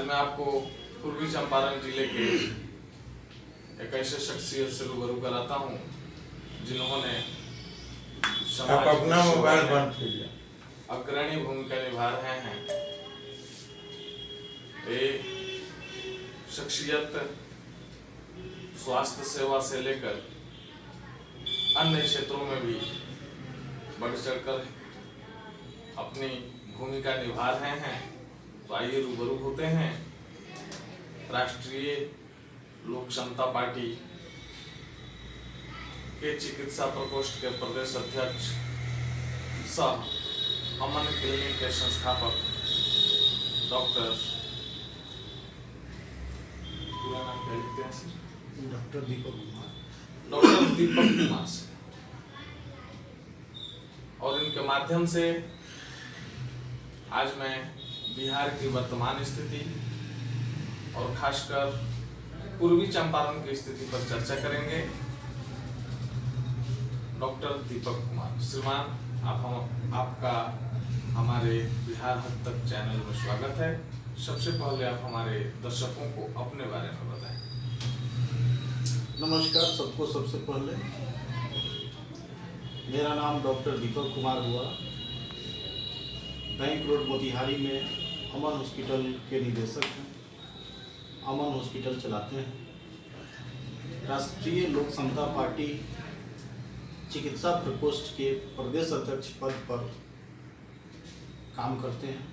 मैं आपको पूर्वी चंपारण जिले के एक ऐसे शख्सियत से रूबरू कराता हूँ जिन्होंने आप अपना मोबाइल बंद कीजिए। अग्रणी भूमिका निभा रहे हैं। ये शख्सियत स्वास्थ्य सेवा से लेकर अन्य क्षेत्रों में भी बढ़ चढ़कर अपनी भूमिका निभा रहे हैं। तो आइए रूबरू होते हैं राष्ट्रीय लोक समता पार्टी के चिकित्सा प्रकोष्ठ के प्रदेश अध्यक्ष सह अमन क्लिनिक के संस्थापक डॉक्टर डॉक्टर दीपक कुमार से, और इनके माध्यम से आज मैं बिहार की वर्तमान स्थिति और खासकर पूर्वी चंपारण की स्थिति पर चर्चा करेंगे। डॉक्टर दीपक कुमार, श्रीमान आपका हमारे बिहार हद तक चैनल में स्वागत है। सबसे पहले आप हमारे दर्शकों को अपने बारे में बताएं। नमस्कार सबको। सबसे पहले मेरा नाम डॉक्टर दीपक कुमार हुआ। बैंक रोड मोतिहारी में अमन हॉस्पिटल के निदेशक हैं। अमन हॉस्पिटल चलाते हैं। राष्ट्रीय लोक समता पार्टी चिकित्सा प्रकोष्ठ के प्रदेश अध्यक्ष पद पर काम करते हैं।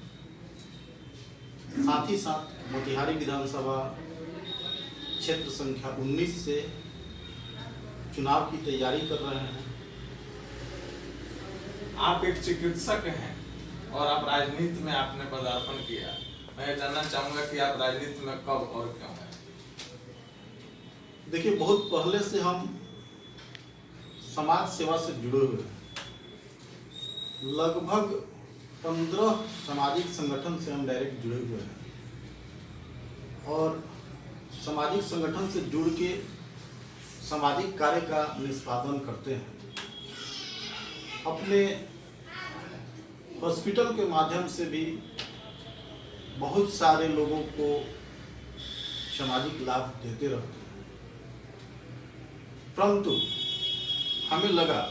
साथ ही साथ मोतिहारी विधानसभा क्षेत्र संख्या 19 से चुनाव की तैयारी कर रहे हैं। आप एक चिकित्सक हैं और आप राजनीति में आपने पदार्पण किया। मैं जानना चाहूंगा कि आप राजनीति में कब और क्यों हैं? देखिए, बहुत पहले से हम समाज सेवा से जुड़े हुए हैं। लगभग 15 सामाजिक संगठन से हम डायरेक्ट जुड़े हुए हैं और सामाजिक संगठन से जुड़ के सामाजिक कार्य का निष्पादन करते हैं। अपने हॉस्पिटल के माध्यम से भी बहुत सारे लोगों को सामाजिक लाभ देते रहते हैं। परंतु हमें लगा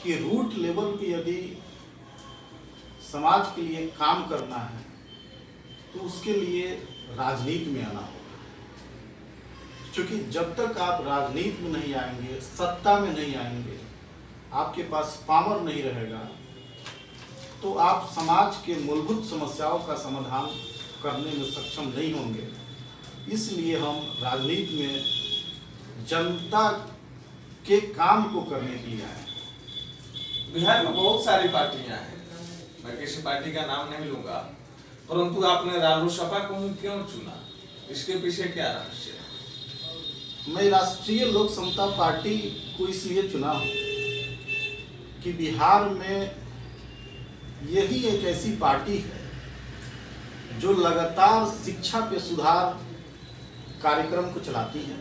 कि रूट लेवल पे यदि समाज के लिए काम करना है तो उसके लिए राजनीति में आना होगा। क्योंकि जब तक आप राजनीति में नहीं आएंगे, सत्ता में नहीं आएंगे, आपके पास पावर नहीं रहेगा, तो आप समाज के मूलभूत समस्याओं का समाधान करने में सक्षम नहीं होंगे। इसलिए हम राजनीति में जनता के काम को करने के लिए आए। बिहार में बहुत सारी पार्टियां हैं, मैं किसी पार्टी का नाम नहीं लूंगा, परंतु आपने रालोसपा को क्यों चुना? इसके पीछे क्या रहस्य है? मैं राष्ट्रीय लोक समता पार्टी को इसलिए चुना कि बिहार में यही एक ऐसी पार्टी है जो लगातार शिक्षा पे सुधार कार्यक्रम को चलाती है।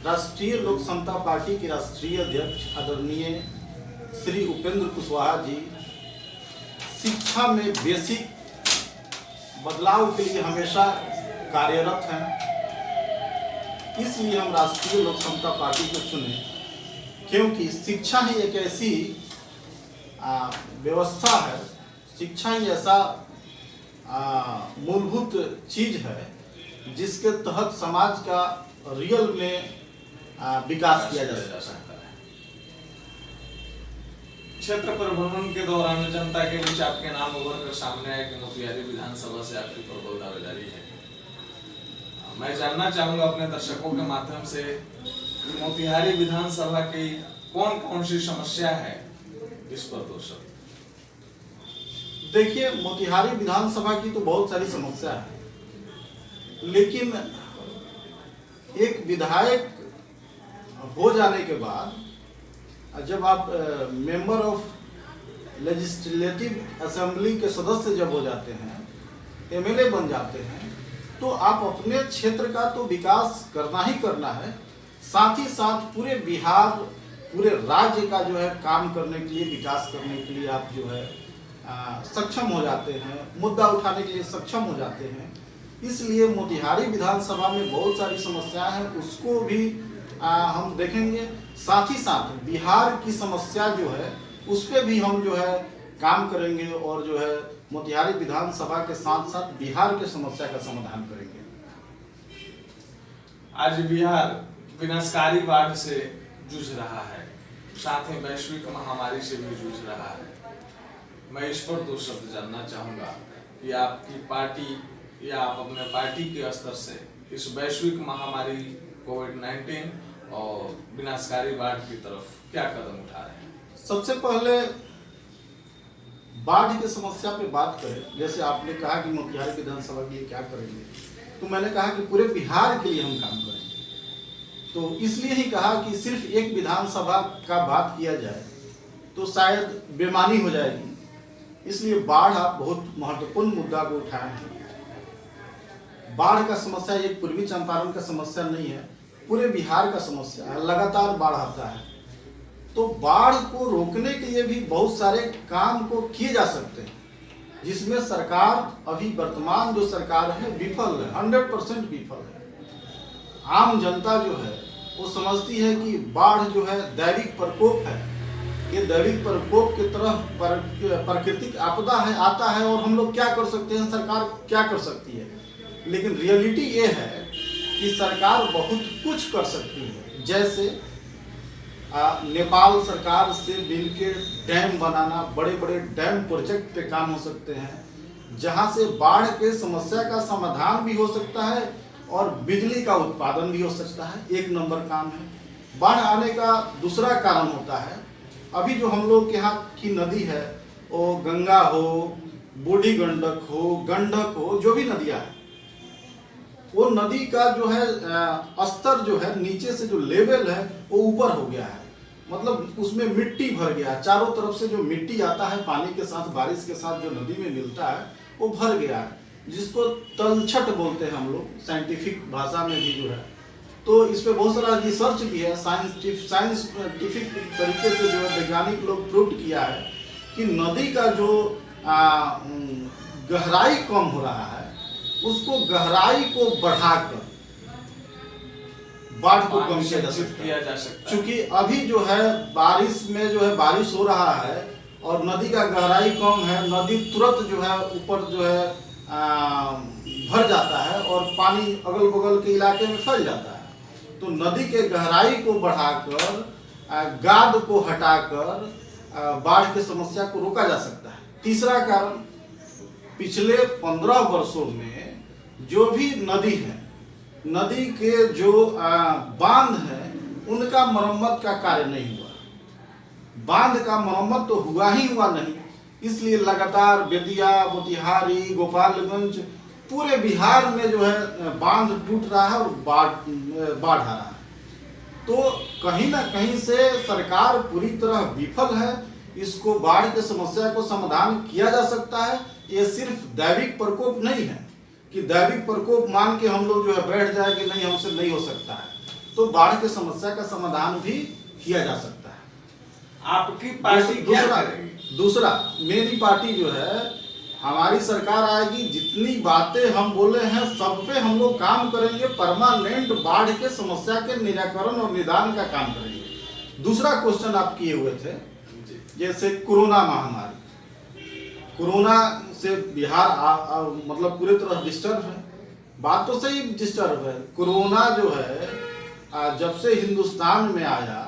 राष्ट्रीय लोक समता पार्टी के राष्ट्रीय अध्यक्ष आदरणीय श्री उपेंद्र कुशवाहा जी शिक्षा में बेसिक बदलाव के लिए हमेशा कार्यरत हैं। इसलिए हम राष्ट्रीय लोक समता पार्टी को चुने, क्योंकि शिक्षा ही एक ऐसी व्यवस्था है, शिक्षा ही ऐसा मूलभूत चीज है जिसके तहत समाज का रियल में विकास किया जा सकता है। क्षेत्र परिभ्रमण के दौरान जनता के बीच आपके नाम उभर कर सामने आए कि मोतिहारी विधानसभा से आपकी प्रबल दावेदारी है। मैं जानना चाहूंगा अपने दर्शकों के माध्यम से कि मोतिहारी विधानसभा की कौन कौन सी समस्या है, इस पर दो शब्द। देखिए, मोतिहारी विधानसभा की तो बहुत सारी समस्या है, लेकिन एक विधायक हो जाने के बाद जब आप मेंबर ऑफ लेजिस्लेटिव असेंबली के सदस्य जब हो जाते हैं, एमएलए बन जाते हैं, तो आप अपने क्षेत्र का तो विकास करना ही करना है, साथ ही साथ पूरे बिहार, पूरे राज्य का जो है काम करने के लिए, विकास करने के लिए आप जो है सक्षम हो जाते हैं, मुद्दा उठाने के लिए सक्षम हो जाते हैं। इसलिए मोतिहारी विधानसभा में बहुत सारी समस्याएं हैं, उसको भी हम देखेंगे। साथ ही साथ बिहार की समस्या जो है उस पर भी हम जो है काम करेंगे और जो है मोतिहारी विधानसभा के साथ साथ बिहार के समस्या का समाधान करेंगे। आज बिहार विनाशकारी बाढ़ से जूझ रहा है, साथ ही वैश्विक महामारी से भी जूझ रहा है। मैं इस पर दो शब्द जानना चाहूँगा कि आपकी पार्टी या आप अपने पार्टी के स्तर से इस वैश्विक महामारी कोविड-19 और विनाशकारी बाढ़ की तरफ क्या कदम उठा रहे हैं? सबसे पहले बाढ़ की समस्या पे बात करें। जैसे आपने कहा कि मोतिहारी विधानसभा के लिए क्या करेंगे, तो मैंने कहा कि पूरे बिहार के लिए हम काम करेंगे। तो इसलिए ही कहा कि सिर्फ एक विधानसभा का बात किया जाए तो शायद बेमानी हो जाएगी, इसलिए बाढ़ आप बहुत महत्वपूर्ण मुद्दा को उठाए हैं। बाढ़ का समस्या एक पूर्वी चंपारण का समस्या नहीं है, पूरे बिहार का समस्या है, लगातार बाढ़ आता है। तो बाढ़ को रोकने के लिए भी बहुत सारे काम को किए जा सकते हैं, जिसमें सरकार अभी वर्तमान जो सरकार है विफल है, 100% विफल है। आम जनता जो है वो समझती है कि बाढ़ जो है दैविक प्रकोप है, ये दैविक प्रकोप की तरह प्राकृतिक आपदा है, आता है और हम लोग क्या कर सकते हैं, सरकार क्या कर सकती है। लेकिन रियलिटी ये है कि सरकार बहुत कुछ कर सकती है। जैसे नेपाल सरकार से मिलकर डैम बनाना, बड़े बड़े डैम प्रोजेक्ट पे काम हो सकते हैं, जहां से बाढ़ के समस्या का समाधान भी हो सकता है और बिजली का उत्पादन भी हो सकता है। एक नंबर काम है। बाढ़ आने का दूसरा कारण होता है, अभी जो हम लोग के यहाँ की नदी है, वो गंगा हो, बूढ़ी गंडक हो, गंडक हो, जो भी नदियाँ हैं, वो नदी का जो है स्तर जो है नीचे से जो लेवल है वो ऊपर हो गया है। मतलब उसमें मिट्टी भर गया है, चारों तरफ से जो मिट्टी आता है पानी के साथ, बारिश के साथ जो नदी में मिलता है वो भर गया है, जिसको तलछट बोलते हैं हम लोग साइंटिफिक भाषा में भी जो है। तो इस पे बहुत सारा रिसर्च भी है, साइंटिफिक तरीके से जो है वैज्ञानिक लोग प्रूव किया है कि नदी का जो गहराई कम हो रहा है, उसको गहराई को बढ़ाकर बाढ़ को कम किया जा सकता है। क्योंकि अभी जो है बारिश में जो है बारिश हो रहा है और नदी का गहराई कम है, नदी तुरंत जो है ऊपर जो है भर जाता है और पानी अगल बगल के इलाके में फैल जाता है। तो नदी के गहराई को बढ़ाकर, गाद को हटाकर बाढ़ की समस्या को रोका जा सकता है। तीसरा कारण, पिछले 15 वर्षों में जो भी नदी है, नदी के जो बांध है, उनका मरम्मत का कार्य नहीं हुआ। बांध का मरम्मत तो हुआ ही हुआ नहीं, इसलिए लगातार बेतिया, मोतिहारी, गोपालगंज, पूरे बिहार में जो है बांध टूट रहा है और बाढ़ आ रहा है। तो कहीं ना कहीं से सरकार पूरी तरह विफल है। इसको बाढ़ की समस्या को समाधान किया जा सकता है। ये सिर्फ दैविक प्रकोप नहीं है कि दैविक प्रकोप मान के हम लोग जो है बैठ जाए कि नहीं, हमसे नहीं हो सकता है। तो बाढ़ की समस्या का समाधान भी किया जा सकता है। आपकी पार्टी दूसरा मेरी पार्टी जो है, हमारी सरकार आएगी, जितनी बातें हम बोले हैं सब पे हम लोग काम करेंगे। परमानेंट बाढ़ के समस्या के निराकरण और निदान का काम करेंगे। दूसरा क्वेश्चन आप किए हुए थे, जैसे कोरोना महामारी, कोरोना से बिहार मतलब पूरी तरह डिस्टर्ब है। बात तो सही डिस्टर्ब है। कोरोना जो है जब से हिंदुस्तान में आया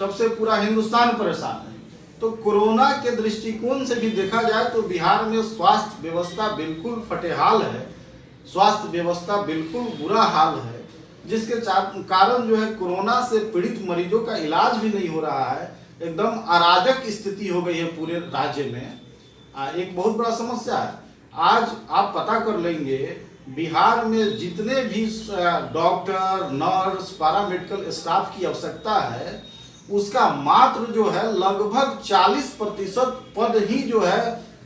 तब से पूरा हिंदुस्तान परेशान है। तो कोरोना के दृष्टिकोण से भी देखा जाए तो बिहार में स्वास्थ्य व्यवस्था बिल्कुल फटेहाल है, स्वास्थ्य व्यवस्था बिल्कुल बुरा हाल है, जिसके कारण जो है कोरोना से पीड़ित मरीजों का इलाज भी नहीं हो रहा है। एकदम अराजक स्थिति हो गई है पूरे राज्य में। एक बहुत बड़ा समस्या है। आज आप पता कर लेंगे बिहार में जितने भी डॉक्टर, नर्स, पैरामेडिकल स्टाफ की आवश्यकता है, उसका मात्र जो है लगभग 40% पद ही जो है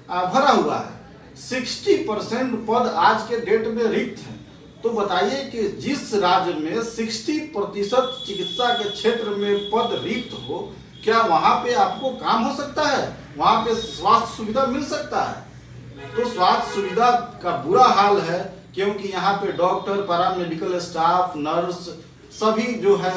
भरा हुआ है। 60% पद आज के डेट में रिक्त हैं। तो बताइए कि जिस राज्य में 60% चिकित्सा के क्षेत्र में पद रिक्त हो, क्या वहां पे आपको काम हो सकता है? वहाँ पे स्वास्थ्य सुविधा मिल सकता है। तो स्वास्थ्य सुविधा का बुरा हाल है, क्योंकि यहाँ पे doctor, para medical staff, nurse सभी जो है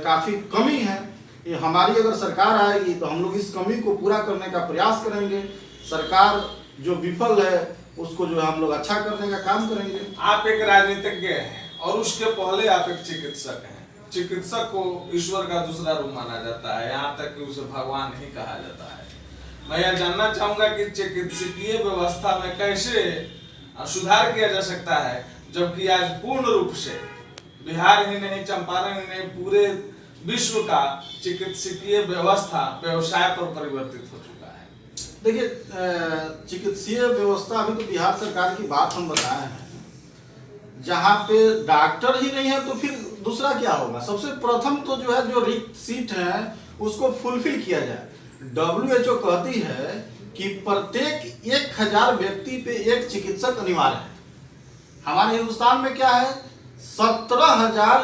काफ़ी कमी है। ये हमारी अगर सरकार आएगी तो हम लोग इस कमी को पूरा करने का प्रयास करेंगे। सरकार जो विफल है उसको जो है हम लोग अच्छा करने का काम करेंगे। आप एक राजनीतिज्ञ हैं और उसके पहले आप एक चिकित्सक हैं। चिकित्सक को ईश्वर का दूसरा रूप माना जाता है, यहाँ तक कि उसे भगवान ही कहा जाता है। मैं यह जानना चाहूंगा कि चिकित्सकीय व्यवस्था में कैसे सुधार किया जा सकता है, जबकि आज पूर्ण रूप से बिहार ही नहीं, चंपारण ही नहीं, पूरे विश्व का चिकित्सकीय व्यवस्था व्यवसाय पर परिवर्तित हो चुका है। देखिए, चिकित्सीय व्यवस्था, अभी तो बिहार सरकार की बात हम बताए हैं, जहाँ पे डॉक्टर ही नहीं है तो फिर दूसरा क्या होगा। सबसे प्रथम तो जो है जो रिक्त सीट है उसको फुलफिल किया जाए। WHO कहती है कि प्रत्येक 1000 व्यक्ति पे एक चिकित्सक अनिवार्य है। हमारे हिंदुस्तान में क्या है, 17,000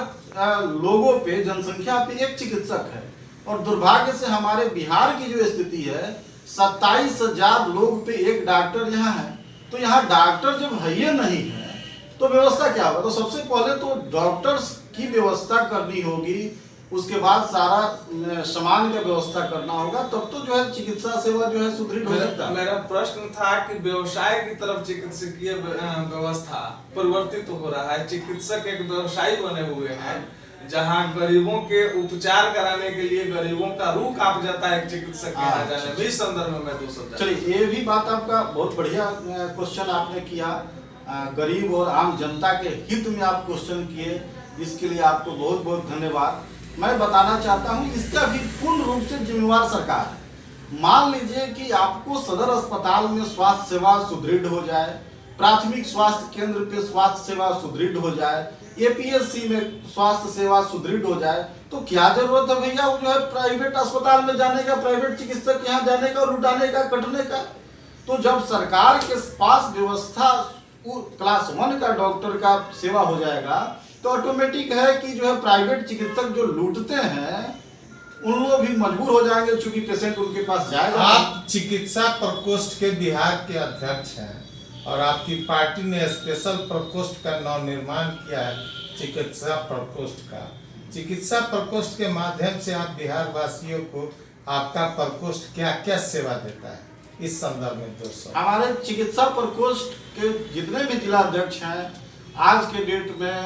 लोगों पे, जनसंख्या पे एक चिकित्सक है। और दुर्भाग्य से हमारे बिहार की जो स्थिति है, 27,000 लोग पे एक डॉक्टर यहाँ है। तो यहाँ डॉक्टर जब है ही नहीं है तो व्यवस्था क्या होगा। तो सबसे पहले तो डॉक्टर्स की व्यवस्था करनी होगी, उसके बाद सारा सामान का व्यवस्था करना होगा, तब तो जो है चिकित्सा सेवा जो है सुदृढ़ हो सकता है। मेरा प्रश्न था कि व्यवसाय की तरफ चिकित्सकीय व्यवस्था परिवर्तित हो रहा है। चिकित्सक एक व्यवसायी बने हुए हैं, जहां गरीबों के उपचार कराने के लिए गरीबों का रूह कांप जाता है एक चिकित्सक के यहाँ जाने में। इस संदर्भ में मैं 2 शब्द। चलिए, ये भी बात आपका बहुत बढ़िया क्वेश्चन आपने किया। गरीब और आम जनता के हित में आप क्वेश्चन किए, इसके लिए आपको बहुत बहुत धन्यवाद। मैं बताना चाहता हूँ, इसका भी पूर्ण रूप से जिम्मेवार सरकार है। मान लीजिए कि आपको सदर अस्पताल में स्वास्थ्य सेवा सुदृढ़ हो जाए, प्राथमिक स्वास्थ्य केंद्र पे स्वास्थ्य सेवा सुदृढ़ हो जाए, APSC में स्वास्थ्य सेवा सुदृढ़ हो जाए, तो क्या जरूरत है भैया वो जो है प्राइवेट अस्पताल में जाने का, प्राइवेट चिकित्सक यहाँ जाने का, लुटाने का, कटने का। तो जब सरकार के पास व्यवस्था क्लास 1 का डॉक्टर का सेवा हो जाएगा तो ऑटोमेटिक है कि जो है प्राइवेट चिकित्सक जो लूटते हैं उन लोग भी मजबूर हो जाएंगे, चूंकि पेशेंट उनके पास जाएगा। आप चिकित्सा प्रकोष्ठ के बिहार के अध्यक्ष हैं और आपकी पार्टी ने स्पेशल प्रकोष्ठ का नवनिर्माण किया है, चिकित्सा प्रकोष्ठ का। चिकित्सा प्रकोष्ठ के माध्यम से आप बिहार वासियों को आपका प्रकोष्ठ क्या क्या सेवा देता है, इस संदर्भ में 200। हमारे चिकित्सा प्रकोष्ठ के जितने भी जिला अध्यक्ष हैं, आज के डेट में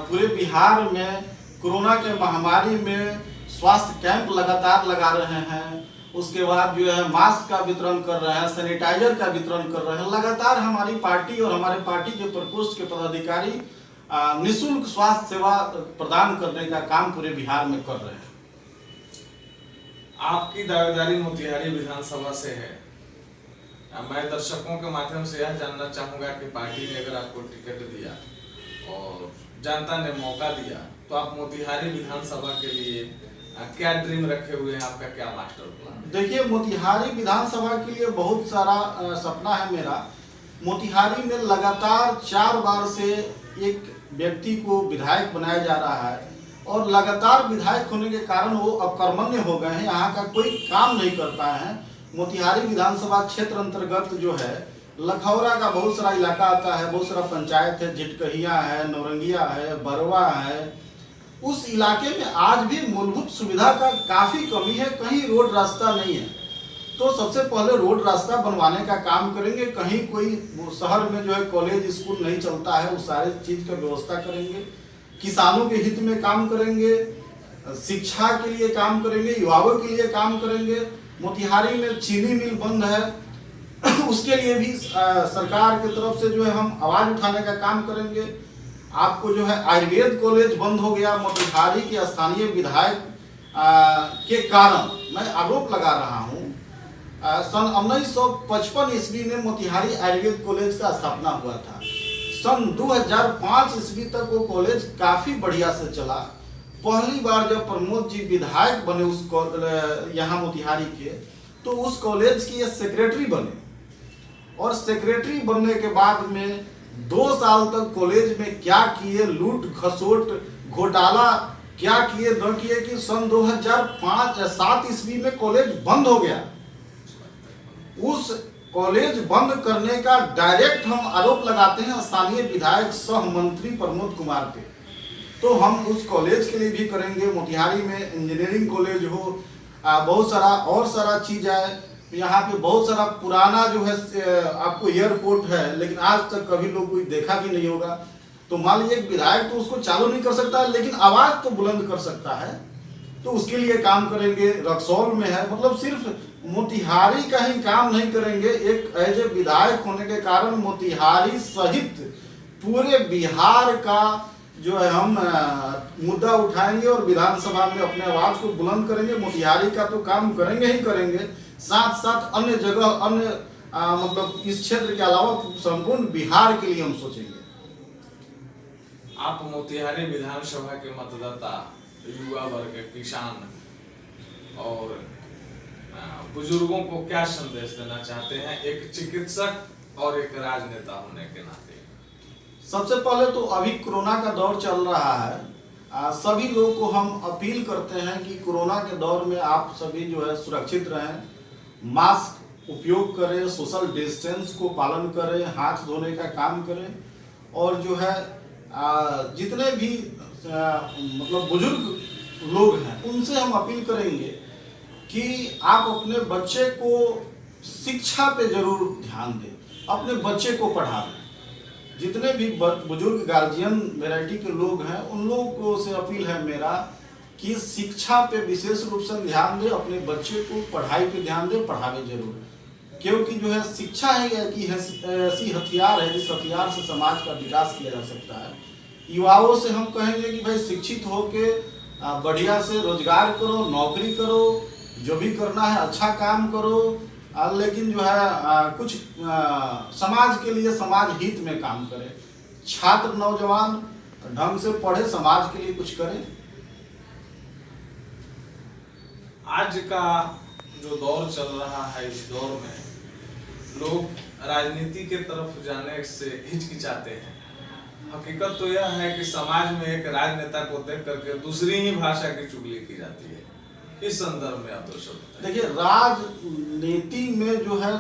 पूरे बिहार में कोरोना के महामारी में स्वास्थ्य कैंप लगातार लगा रहे हैं। उसके बाद जो है मास्क का वितरण कर रहे हैं, सैनिटाइजर का वितरण कर रहे हैं। लगातार हमारी पार्टी और हमारे पार्टी के प्रकोष्ठ के पदाधिकारी निःशुल्क स्वास्थ्य सेवा प्रदान करने का काम पूरे बिहार में कर रहे हैं। आपकी दावेदारी मोतिहारी विधानसभा से है। मैं दर्शकों के माध्यम से यह जानना चाहूंगा कि पार्टी ने अगर आपको टिकट दिया और जनता ने मौका दिया तो आप मोतिहारी विधानसभा के लिए क्या ड्रीम रखे हुए हैं, आपका क्या मास्टर प्लान? देखिए, मोतिहारी विधानसभा के लिए बहुत सारा सपना है मेरा। मोतिहारी में लगातार 4 बार से एक व्यक्ति को विधायक बनाया जा रहा है और लगातार विधायक होने के कारण वो अकर्मण्य हो गए हैं, यहाँ का कोई काम नहीं कर पाए हैं। मोतिहारी विधानसभा क्षेत्र अंतर्गत जो है लखौरा का बहुत सारा इलाका आता है, बहुत सारा पंचायत है, झिटकहिया है, नौरंगिया है, बरवा है। उस इलाके में आज भी मूलभूत सुविधा का काफ़ी कमी है, कहीं रोड रास्ता नहीं है। तो सबसे पहले रोड रास्ता बनवाने का काम करेंगे। कहीं कोई शहर में जो है कॉलेज स्कूल नहीं चलता है, उस सारे चीज़ का व्यवस्था करेंगे। किसानों के हित में काम करेंगे, शिक्षा के लिए काम करेंगे, युवाओं के लिए काम करेंगे। मोतिहारी में चीनी मिल बंद है, उसके लिए भी सरकार की तरफ से जो है हम आवाज़ उठाने का काम करेंगे। आपको जो है आयुर्वेद कॉलेज बंद हो गया, मोतिहारी के स्थानीय विधायक के कारण मैं आरोप लगा रहा हूँ। सन 1955 ईस्वी में मोतिहारी आयुर्वेद कॉलेज का स्थापना हुआ था। सन 2005 ईस्वी तक वो कॉलेज काफ़ी बढ़िया से चला। पहली बार जब प्रमोद जी विधायक बने उस यहाँ मोतिहारी के, तो उस कॉलेज की ये सेक्रेटरी बने और सेक्रेटरी बनने के बाद में 2 साल तक कॉलेज में क्या किए, लूट खसोट घोटाला क्या किए न किए कि सन 2005-7 ईस्वी में कॉलेज बंद हो गया। उस कॉलेज बंद करने का डायरेक्ट हम आरोप लगाते हैं स्थानीय विधायक सह मंत्री प्रमोद कुमार पे, तो हम उस कॉलेज के लिए भी करेंगे। मोतिहारी में इंजीनियरिंग कॉलेज हो, बहुत सारा और सारा चीज है यहाँ पे, बहुत सारा पुराना जो है आपको एयरपोर्ट है, लेकिन आज तक कभी लोग कोई देखा भी नहीं होगा। तो मान लीजिए एक विधायक तो उसको चालू नहीं कर सकता है, लेकिन आवाज तो बुलंद कर सकता है, तो उसके लिए काम करेंगे। रक्सौल में है, मतलब सिर्फ मोतिहारी का ही काम नहीं करेंगे। एक एज ए विधायक होने के कारण मोतिहारी सहित पूरे बिहार का जो है हम मुद्दा उठाएंगे और विधानसभा में अपने आवाज को बुलंद करेंगे। मोतिहारी का तो काम करेंगे ही करेंगे, साथ साथ अन्य जगह, अन्य मतलब इस क्षेत्र के अलावा संपूर्ण बिहार के लिए हम सोचेंगे। आप मोतिहारी विधानसभा के मतदाता, युवा वर्ग, किसान और बुजुर्गों को क्या संदेश देना चाहते हैं, एक चिकित्सक और एक राजनेता होने के नाते? सबसे पहले तो अभी कोरोना का दौर चल रहा है, सभी लोगों को हम अपील करते हैं कि कोरोना के दौर में आप सभी जो है सुरक्षित रहें, मास्क उपयोग करें, सोशल डिस्टेंस को पालन करें, हाथ धोने का काम करें, और जो है जितने भी मतलब बुजुर्ग लोग हैं उनसे हम अपील करेंगे कि आप अपने बच्चे को शिक्षा पे जरूर ध्यान दें, अपने बच्चे को पढ़ाएं। जितने भी बुजुर्ग गार्जियन वैरायटी के लोग हैं उन लोगों से अपील है मेरा कि शिक्षा पे विशेष रूप से ध्यान दें, अपने बच्चे को पढ़ाई पे ध्यान दें, पढ़ावे जरूर, क्योंकि जो है शिक्षा है कि ऐसी हथियार है जिस हथियार से समाज का विकास किया जा सकता है। युवाओं से हम कहेंगे कि भाई शिक्षित होके बढ़िया से रोजगार करो, नौकरी करो, जो भी करना है अच्छा काम करो, लेकिन जो है कुछ समाज के लिए, समाज हित में काम करें। छात्र नौजवान ढंग से पढ़े, समाज के लिए कुछ करें। आज का जो दौर चल रहा है, इस दौर में लोग राजनीति के तरफ जाने से हिचकिचाते हैं। हकीकत तो यह है कि समाज में एक राजनेता को देख करके दूसरी ही भाषा की चुगली की जाती है। इस संदर्भ में आप दो शब्द देखिए, राजनीति में जो है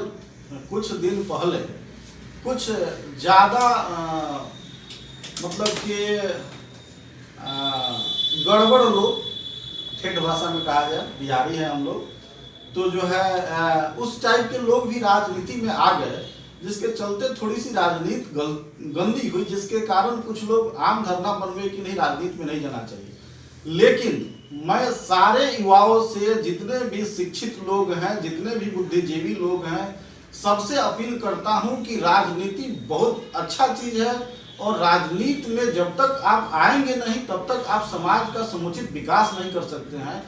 कुछ दिन पहले कुछ ज्यादा मतलब कि गड़बड़ लोग, ठेठ भाषा में कहा जाए, बिहारी है हम लोग, तो जो है उस टाइप के लोग भी राजनीति में आ गए, जिसके चलते थोड़ी सी राजनीति गंदी हुई, जिसके कारण कुछ लोग आम धरना बनवे कि नहीं, राजनीति में नहीं जाना चाहिए। लेकिन मैं सारे युवाओं से, जितने भी शिक्षित लोग हैं, जितने भी बुद्धिजीवी लोग हैं, सबसे अपील करता हूं कि राजनीति बहुत अच्छा चीज है, और राजनीति में जब तक आप आएंगे नहीं तब तक आप समाज का समुचित विकास नहीं कर सकते हैं।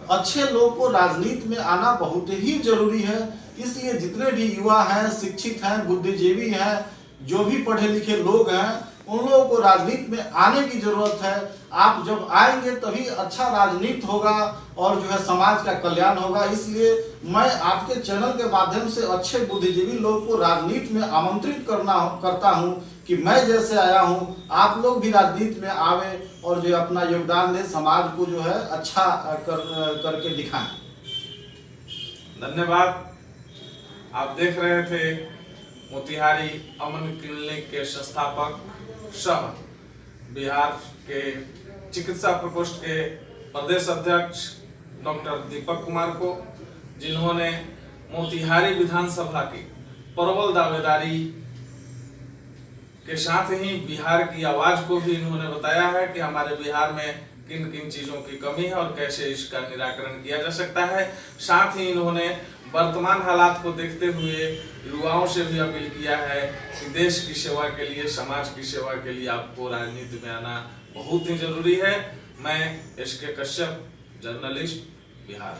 अच्छे लोग को राजनीति में आना बहुत ही जरूरी है। इसलिए जितने भी युवा हैं, शिक्षित हैं, बुद्धिजीवी हैं, जो भी पढ़े लिखे लोग हैं, उन लोगों को राजनीति में आने की जरूरत है। आप जब आएंगे तभी अच्छा राजनीति होगा और जो है समाज का कल्याण होगा। इसलिए मैं आपके चैनल के माध्यम से अच्छे बुद्धिजीवी लोग को राजनीति में आमंत्रित करता हूं कि मैं जैसे आया हूं, आप लोग भी राजनीति में आवे और जो अपना योगदान दें, समाज को जो है अच्छा करके दिखाएं। धन्यवाद। आप देख रहे थे मोतिहारी अमन क्लिनिक के संस्थापक सह बिहार के चिकित्सा प्रकोष्ठ के प्रदेश अध्यक्ष डॉक्टर दीपक कुमार को, जिन्होंने मोतिहारी विधानसभा की प्रबल दावेदारी के साथ ही बिहार की आवाज को भी इन्होंने बताया है कि हमारे बिहार में किन किन चीजों की कमी है और कैसे इसका निराकरण किया जा सकता है। साथ ही इन्होंने वर्तमान हालात को देखते हुए युवाओं से भी अपील किया है कि देश की सेवा के लिए, समाज की सेवा के लिए आपको राजनीति में आना बहुत ही जरूरी है। मैं एसके कश्यप, जर्नलिस्ट, बिहार।